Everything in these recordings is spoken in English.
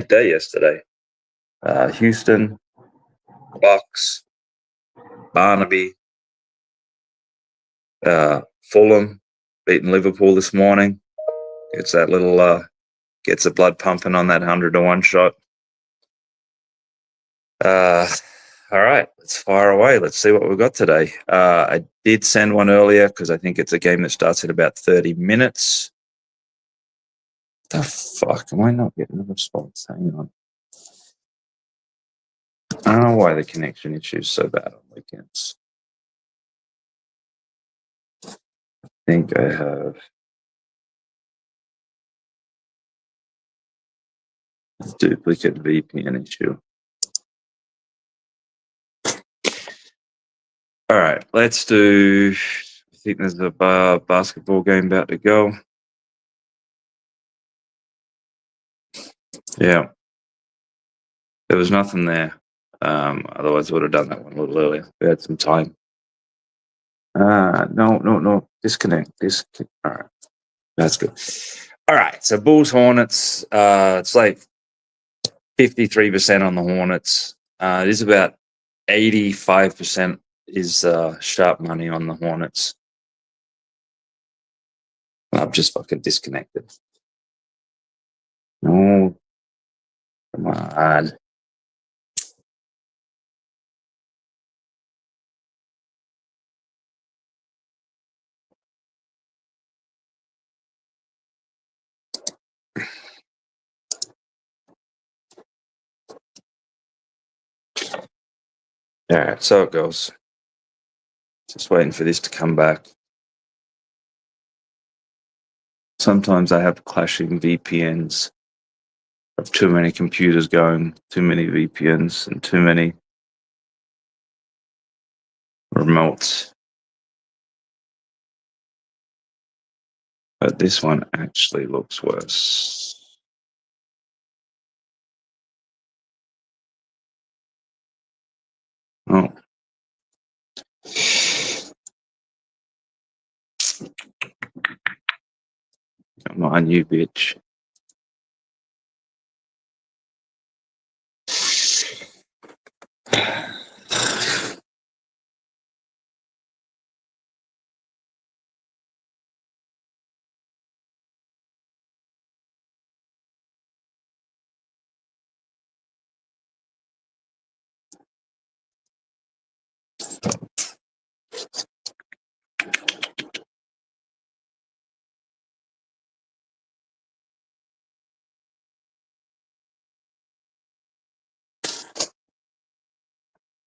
day yesterday. Houston, Bucks, Barnaby, Fulham beating Liverpool this morning. It's that little gets the blood pumping on that 100-1 shot. All right, let's fire away. Let's see what we've got today. I did send one earlier because I think it's a game that starts in about 30 minutes. The fuck? Am I not getting the response? Hang on. I don't know why the connection issue is so bad on weekends. I think I have a duplicate VPN issue. All right, let's do. I think there's a basketball game about to go. Yeah. There was nothing there. Otherwise, I would have done that one a little earlier. We had some time. No. Disconnect. All right. That's good. All right. So Bulls Hornets. It's like 53% on the Hornets. It is about 85% is sharp money on the Hornets. I've just fucking disconnected. No. Come on. All right, so it goes. Just waiting for this to come back. Sometimes I have clashing VPNs of too many computers going, too many VPNs, and too many remotes. But this one actually looks worse. Oh. Come on, you bitch.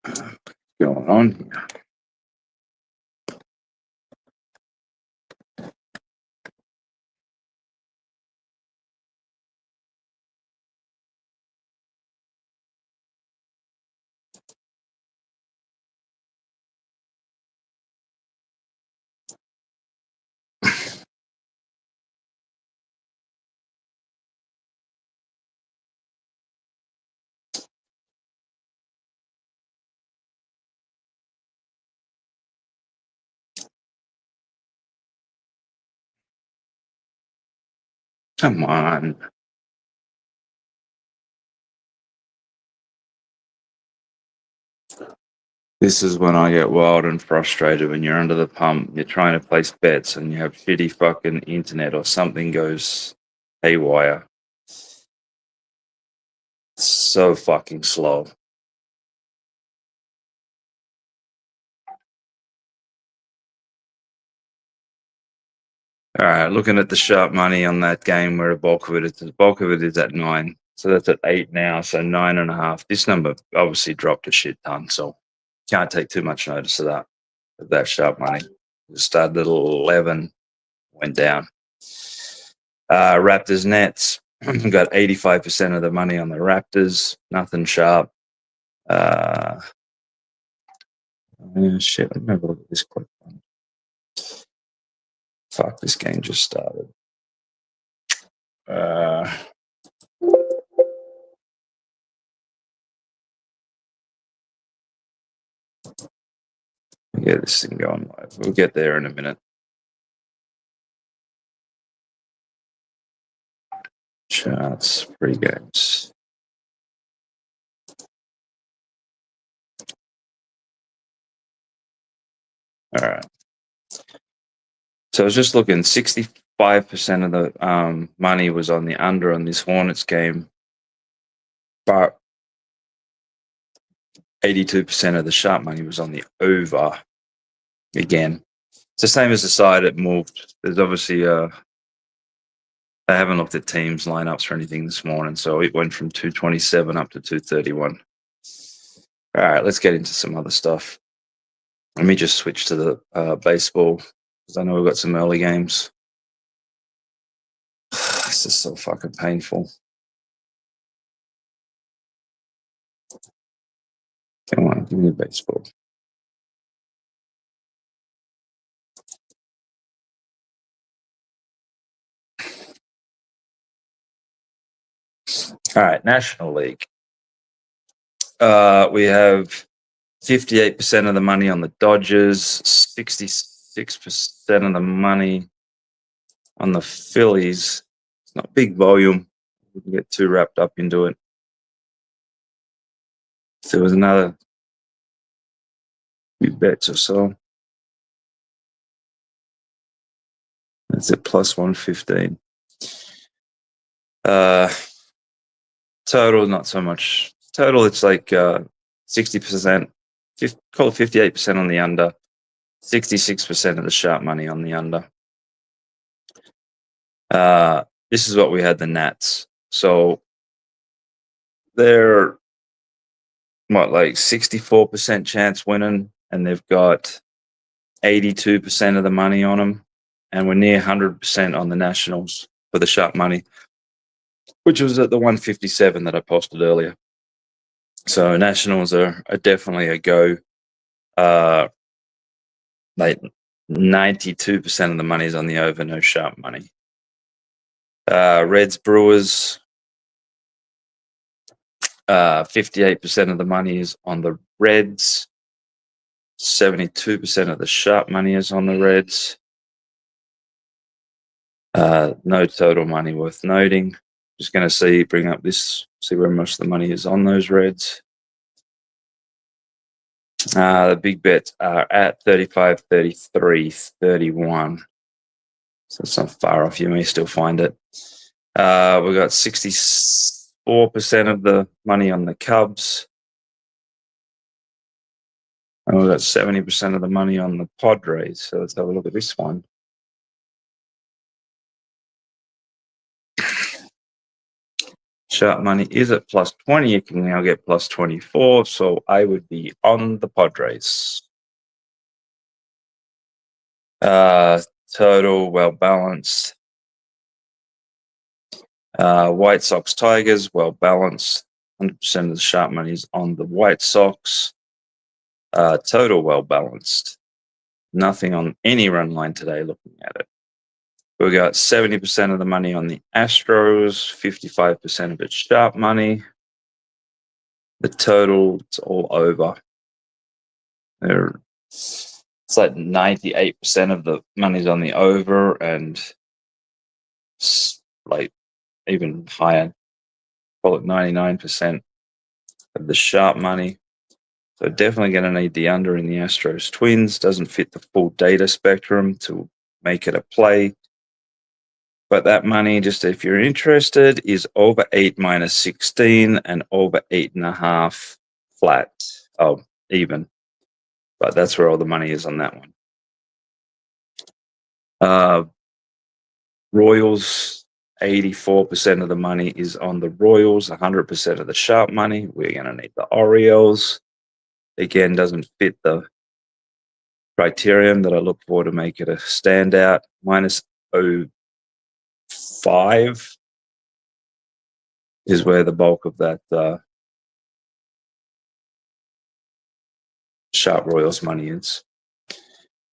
What's going on here? Come on. This is when I get wild and frustrated when you're under the pump, you're trying to place bets and you have shitty fucking internet or something goes haywire. It's so fucking slow. All right, looking at the sharp money on that game where the bulk of it is at 9. So that's at 8 now, so 9.5. This number obviously dropped a shit ton, so can't take too much notice of that sharp money. It started at 11, went down. Raptors Nets, got 85% of the money on the Raptors, nothing sharp. Shit, let me have a look at this quick one. Fuck, this game just started. Get this thing going live. We'll get there in a minute. Charts, pre-games. All right. So I was just looking, 65% of the money was on the under on this Hornets game, but 82% of the sharp money was on the over again. It's the same as the side it moved. There's obviously I haven't looked at teams lineups or anything this morning, so it went from 227 up to 231. All right, let's get into some other stuff. Let me just switch to the baseball because I know we've got some early games. This is so fucking painful. Come on, give me baseball. All right, National League. We have 58% of the money on the Dodgers, 66% of the money on the Phillies. It's not big volume. We can get too wrapped up into it. If there was another few bets or so. That's at plus 115. Total, not so much. Total, it's like 60%, call it 58% on the under, 66% of the sharp money on the under. This is what we had the Nats. So they're like 64% chance winning, and they've got 82% of the money on them, and we're near 100% on the Nationals for the sharp money, which was at the 157 that I posted earlier. So Nationals are definitely a go. Like 92% of the money is on the over, no sharp money. Reds, Brewers, 58% of the money is on the Reds. 72% of the sharp money is on the Reds. No total money worth noting. Just going to bring up this, see where most of the money is on those Reds. The big bets are at 35, 33, 31. So it's not far off. You may still find it. We've got 64% of the money on the Cubs. And we've got 70% of the money on the Padres. So let's have a look at this one. Sharp money is at plus 20. You can now get plus 24. So I would be on the Padres. Total, well balanced. White Sox, Tigers, well balanced. 100% of the sharp money is on the White Sox. Total, well balanced. Nothing on any run line today looking at it. We got 70% of the money on the Astros, 55% of it sharp money. The total, it's all over. It's like 98% of the money's on the over, and like even higher, call it 99% of the sharp money. So definitely going to need the under in the Astros Twins. Doesn't fit the full data spectrum to make it a play. But that money, just if you're interested, is over 8 minus 16 and over 8.5 flat. Oh, even. But that's where all the money is on that one. Royals, 84% of the money is on the Royals, 100% of the sharp money. We're going to need the Orioles. Again, doesn't fit the criterion that I look for to make it a standout. Minus 0.5 is where the bulk of that sharp Royals money is.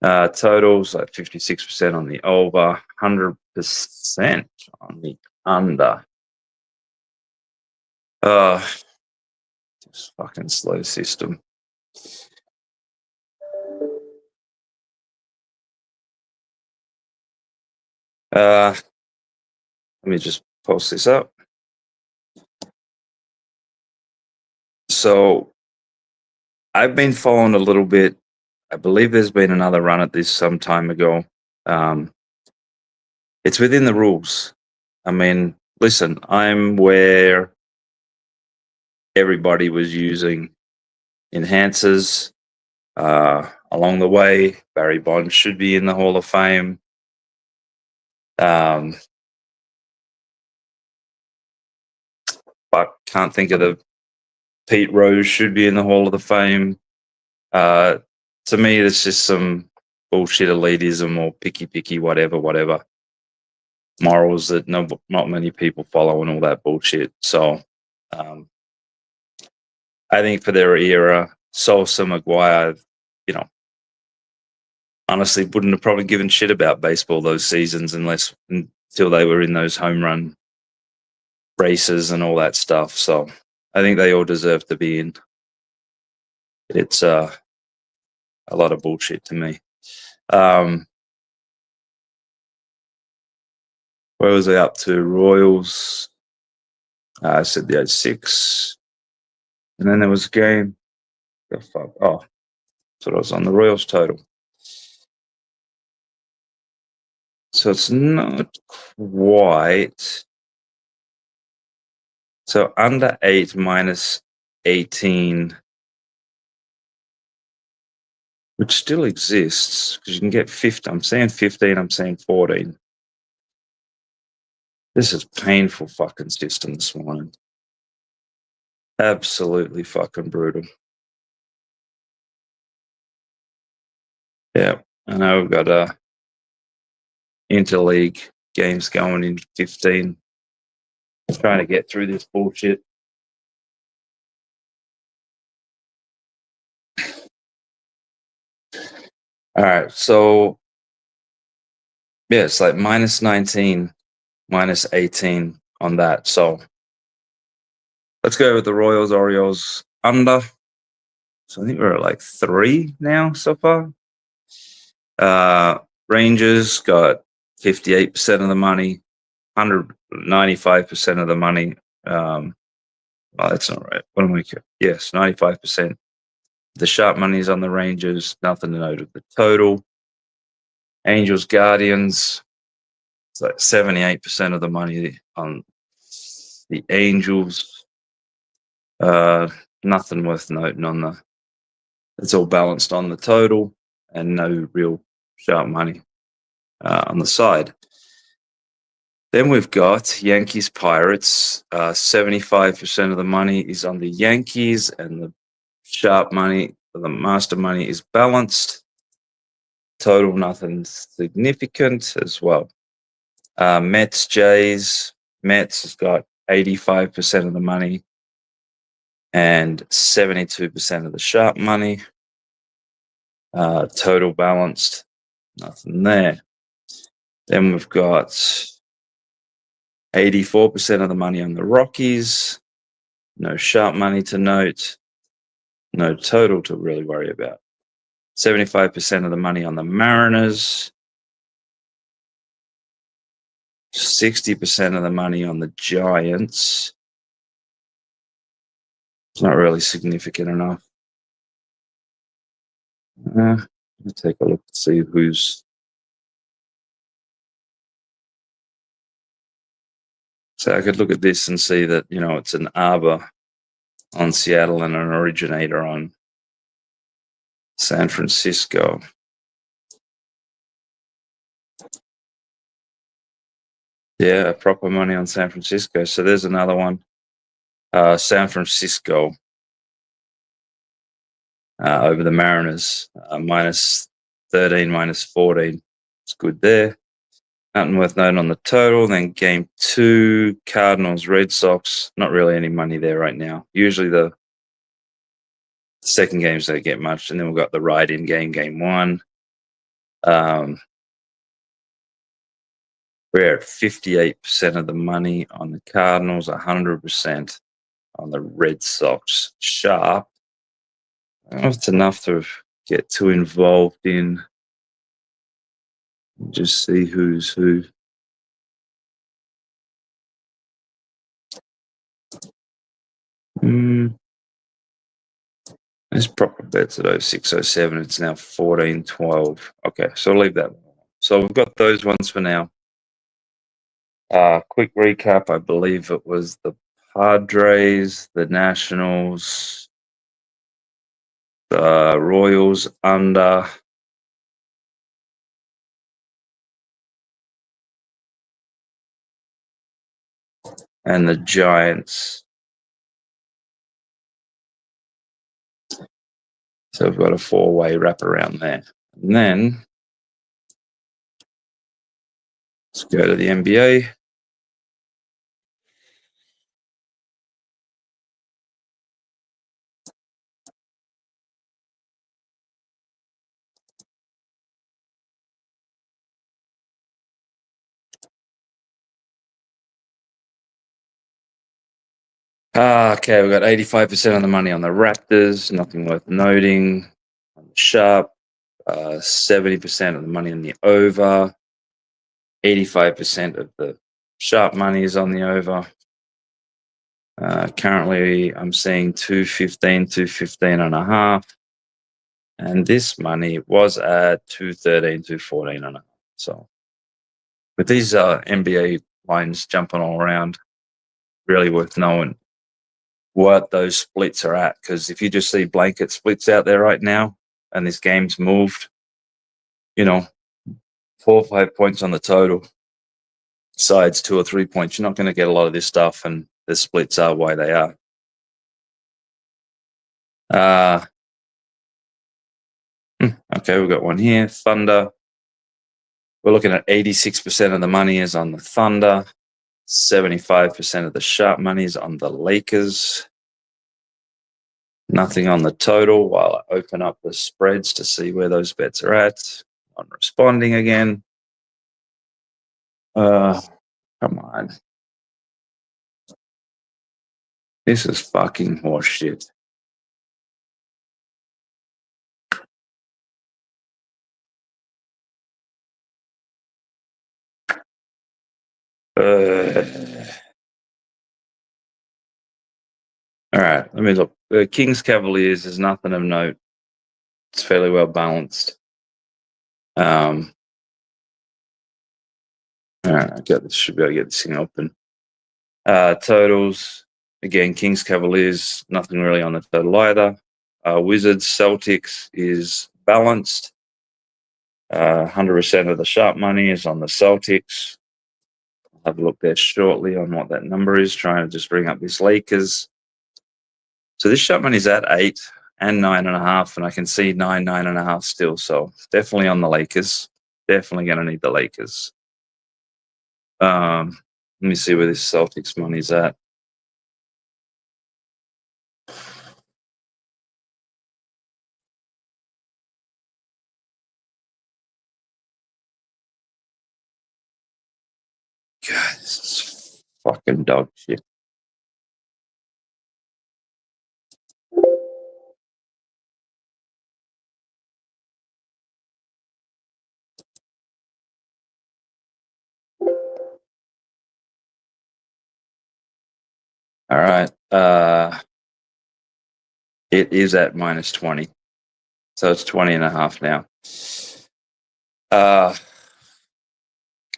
Totals like 56% on the over, 100% on the under. This fucking slow system. Let me just post this up. So I've been following a little bit I believe there's been another run at this some time ago. It's within the rules. I mean, listen, I'm where everybody was using enhancers along the way. Barry Bonds should be in the Hall of Fame. But can't think of the Pete Rose should be in the Hall of the Fame. To me, it's just some bullshit elitism or picky, whatever morals that not many people follow and all that bullshit. So I think for their era, Sosa, Maguire, honestly wouldn't have probably given shit about baseball those seasons until they were in those home run races and all that stuff. So I think they all deserve to be in. It's a lot of bullshit to me. Where was I up to? Royals. I said the 06. And then there was a game. Oh, fuck. Oh, so I was on the Royals total. So it's not quite. So under 8 minus 18, which still exists because you can get 50. I'm saying 15, I'm saying 14. This is painful fucking system this morning. Absolutely fucking brutal. Yeah, I know we've got interleague games going in 15. Trying to get through this bullshit. All right, so yeah, it's like minus 19, minus 18 on that. So let's go with the Royals, Orioles under. So I think we're at like 3 now so far. Rangers got 58% of the money, 195% of the money. Oh, that's not right. What am I? Yes, 95%. The sharp money is on the Rangers. Nothing to note of the total. Angels, Guardians. It's like 78% of the money on the Angels. Nothing worth noting on the. It's all balanced on the total and no real sharp money on the side. Then we've got Yankees Pirates. 75% of the money is on the Yankees, and the sharp money, the master money, is balanced. Total nothing significant as well. Mets, Jays. Mets has got 85% of the money and 72% of the sharp money. Total balanced, nothing there. Then we've got 84% of the money on the Rockies. No sharp money to note. No total to really worry about. 75% of the money on the Mariners. 60% of the money on the Giants. It's not really significant enough. Let's take a look to see who's. So I could look at this and see that, it's an arbor on Seattle and an originator on San Francisco. Yeah, proper money on San Francisco. So there's another one. San Francisco over the Mariners, minus 13, minus 14. It's good there. Nothing worth noting on the total. Then game 2, Cardinals, Red Sox. Not really any money there right now. Usually the second games don't get much. And then we've got the ride-in game 1. We're at 58% of the money on the Cardinals, 100% on the Red Sox. Sharp. I don't know if it's enough to get too involved in. Just see who's who. There's proper bets at 0607. It's now 1412. Okay, so I'll leave that one. So we've got those ones for now. Quick recap. I believe it was the Padres, the Nationals, the Royals under, and the Giants. So we've got a four-way wrap around there. And then let's go to the NBA. Okay, we've got 85% of the money on the Raptors, nothing worth noting. On the Sharp, 70% of the money on the over. 85% of the Sharp money is on the over. Currently, I'm seeing 215, 215 and a half. And this money was at 213, 214 and a half. So with these NBA lines jumping all around, really worth knowing what those splits are at. Because if you just see blanket splits out there right now and this game's moved, 4 or 5 points on the total, sides 2 or 3 points, you're not going to get a lot of this stuff, and the splits are why they are. Okay, we've got one here. Thunder. We're looking at 86% of the money is on the Thunder. 75% of the Sharp money is on the Lakers. Nothing on the total while I open up the spreads to see where those bets are at. I'm responding again. Come on. This is fucking horseshit. All right, let me look. The Kings Cavaliers is nothing of note. It's fairly well balanced. All right, should be able to get this thing open. Totals, again, Kings Cavaliers, nothing really on the total either. Wizards Celtics is balanced. 100% of the Sharp money is on the Celtics. I'll have a look there shortly on what that number is, trying to just bring up this Lakers. So this Sharp money is at 8 and 9.5, and I can see 9, 9.5 still. So definitely on the Lakers. Definitely going to need the Lakers. Let me see where this Celtics money's at. God, this is fucking dog shit. All right. It is at minus 20. So it's 20.5 now.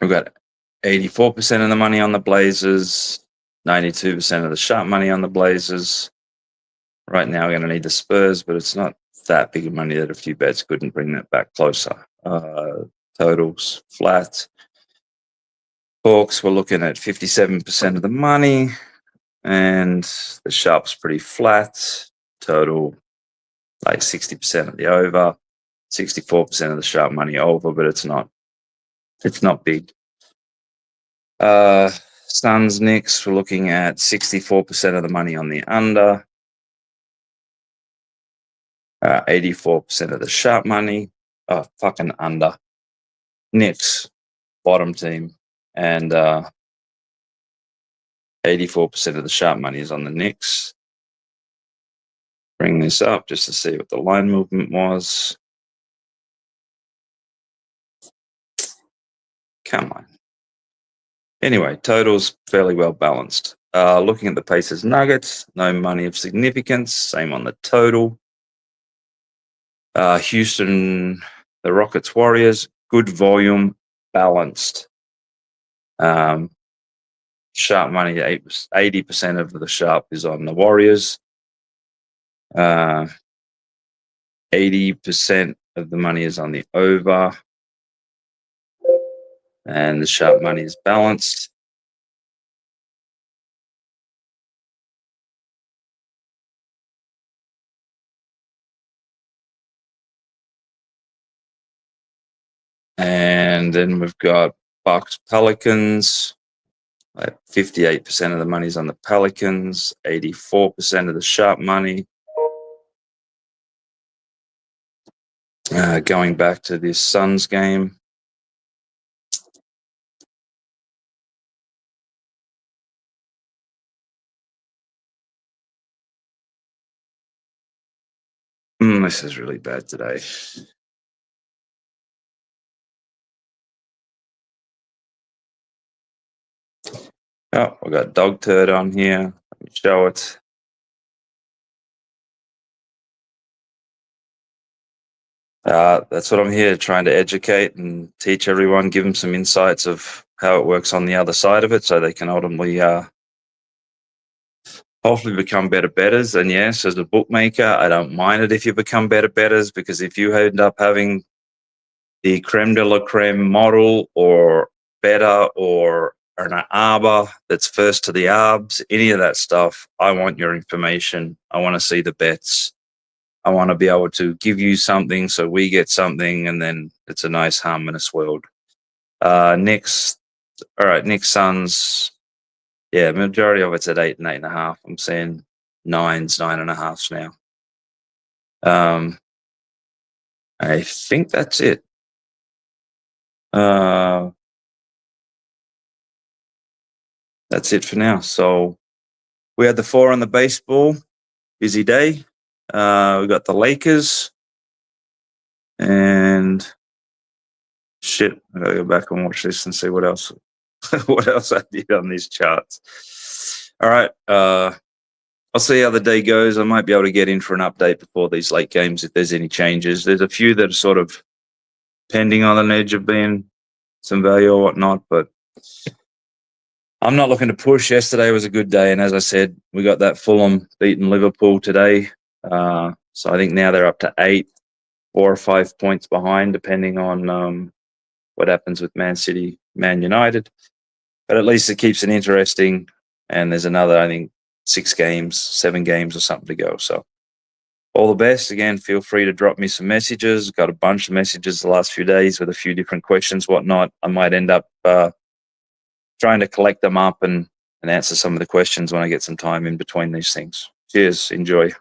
We've got 84% of the money on the Blazers, 92% of the Sharp money on the Blazers. Right now, we're going to need the Spurs, but it's not that big of money that a few bets couldn't bring that back closer. Totals flat. Hawks, we're looking at 57% of the money, and the Sharp's pretty flat. Total like 60% of the over, 64% of the Sharp money over, but it's not big. Suns, Knicks, we're looking at 64% of the money on the under, 84% of the Sharp money, fucking under. Knicks, bottom team, and 84% of the Sharp money is on the Knicks. Bring this up just to see what the line movement was. Come on. Anyway, totals fairly well balanced. Looking at the Pacers Nuggets, no money of significance. Same on the total. Houston, the Rockets, Warriors, good volume, balanced. Sharp money, 80% of the sharp is on the Warriors. 80% of the money is on the over. And the sharp money is balanced. And then we've got Bucks, Pelicans. 58% of the money's on the Pelicans, 84% of the sharp money. Going back to this Suns game. This is really bad today. Oh, we got dog turd on here. Let me show it. That's what I'm here, trying to educate and teach everyone, give them some insights of how it works on the other side of it, so they can ultimately hopefully become better bettors. And yes, as a bookmaker, I don't mind it if you become better bettors, because if you end up having the creme de la creme model or better or an arbor that's first to the arbs, any of that stuff, I want your information. I want to see the bets. I want to be able to give you something so we get something, and then it's a nice harmonious world. Knicks Suns. Yeah, majority of it's at 8 and 8.5. I'm saying 9s, 9.5s now. I think that's it. That's it for now. So we had the 4 on the baseball. Busy day. We got the Lakers. And shit, I gotta go back and watch this and see what else what else I did on these charts. All right. I'll see how the day goes. I might be able to get in for an update before these late games if there's any changes. There's a few that are sort of pending on the edge of being some value or whatnot, but I'm not looking to push. Yesterday was a good day, and as I said, we got that Fulham beating Liverpool today. So I think now they're up to 8, 4 or 5 points behind, depending on what happens with Man City, Man United. But at least it keeps it interesting, and there's another, I think, 7 games or something to go. So all the best. Again, feel free to drop me some messages. Got a bunch of messages the last few days with a few different questions, whatnot. I might end up trying to collect them up and answer some of the questions when I get some time in between these things. Cheers. Enjoy.